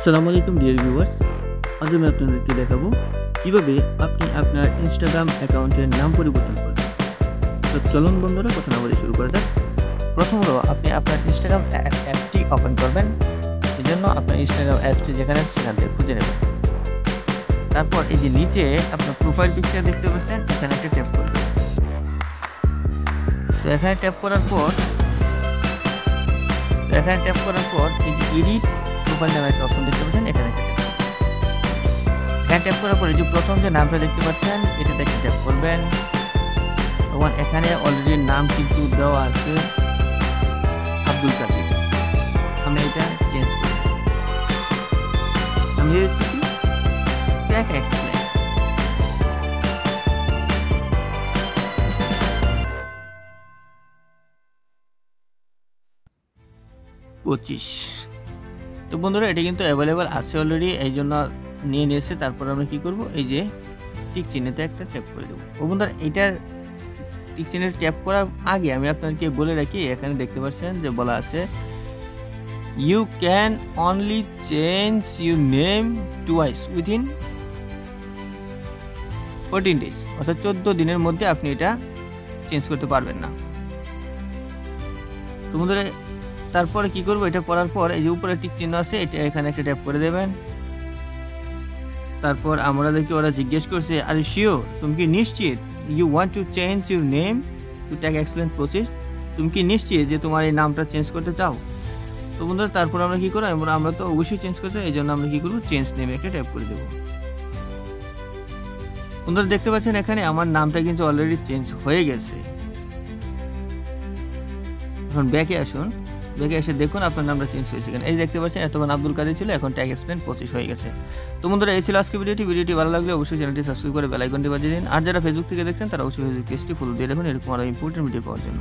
আসসালামু আলাইকুম dear viewers, আজ আমি আপনাদেরকে দেখাবো কিভাবে আপনি আপনার ইনস্টাগ্রাম অ্যাকাউন্টের নাম পরিবর্তন করবেন। তো চলুন বন্ধুরা, কথা না বলে শুরু করা যাক। প্রথমত আপনি আপনার ইনস্টাগ্রাম অ্যাপসটি ওপেন করবেন। এই জন্য আপনার ইনস্টাগ্রাম অ্যাপসটি যেখানে সেখান থেকে খুঁজে নেবেন। তারপর এই যে নিচে আপনার প্রোফাইল পিকচার দেখতে পাচ্ছেন, এখানে একটা ট্যাপ করবেন। তো এখানে ট্যাপ করার পর এই যে এডিট প্রোফাইল নামে একটা অপশন দেখতে পাচ্ছেন, এখানে ট্যাপ করার পরে যে প্রথম যে নামটা দেখতে পাচ্ছেন এটাতে একটা ট্যাপ করবেন। তখন এখানে অলরেডি নাম কিন্তু দেওয়া আছে আব্দুল কাদির। আমি এটা চেঞ্জ করি, আমি হচ্ছে কি ট্যাগ এক্সপ্লেইন। তো বন্ধুরা, এটা কিন্তু অ্যাভেলেবেল আছে অলরেডি, এই জন্য নিয়ে নিয়েছে। তারপর আমরা কি করব, এই যে টিক চিহ্নতে একটা ট্যাপ করে দেবো। ও বন্ধুরা, এটা টিক চিহ্নে ট্যাপ করার আগে আমি আপনাদেরকে বলে রাখি, এখানে দেখতে পাচ্ছেন যে বলা আছে you can only change your name twice within 14 days, অর্থাৎ 14 দিনের মধ্যে আপনি এটা চেঞ্জ করতে পারবেন না। তো বন্ধুরা, তারপরে কি করব, এটা করার পর এই যে উপরে টিক চিহ্ন আছে, এটা এখানে একটা ট্যাপ করে দেবেন। তারপর আমাদেরকে ওরা জিজ্ঞেস করছে, আর শিওর, তুমি কি নিশ্চিত you want to change your name to tag explain process, তুমি কি নিশ্চিত যে তোমার এই নামটা চেঞ্জ করতে চাও? তো বন্ধুরা, তারপর আমরা কি করব, আমরা তো অবশ্যই চেঞ্জ করতে, এই জন্য আমরা কি করব, চেঞ্জ নেমে একটা ট্যাপ করে দেবো। বন্ধুরা, দেখতে পাচ্ছেন এখানে আমার নামটা কিন্তু অলরেডি চেঞ্জ হয়ে গেছে। এখন ব্যাকে আসুন, ব্যাকে এসে দেখুন আপনার নামটা চেঞ্জ হয়েছে কিনা। এই দেখতে পাচ্ছেন এতক্ষণ আব্দুল কাদির ছিল, এখন ট্যাগ এক্সপ্লেইন প্রসেস হয়ে গেছে। তো বন্ধুরা, এই ছিল আজকে ভিডিওটি ভালো লাগলে অবশ্যই চ্যানেলটি সাবস্ক্রাইব করে বেল আইকনটি বাজিয়ে দিন। আর যারা ফেসবুক থেকে দেখছেন তারা অবশ্যই ফেসবুক পেজটি ফলো দিয়ে রাখুন এরকম আরো ইম্পর্টেন্ট ভিডিও পাওয়ার জন্য।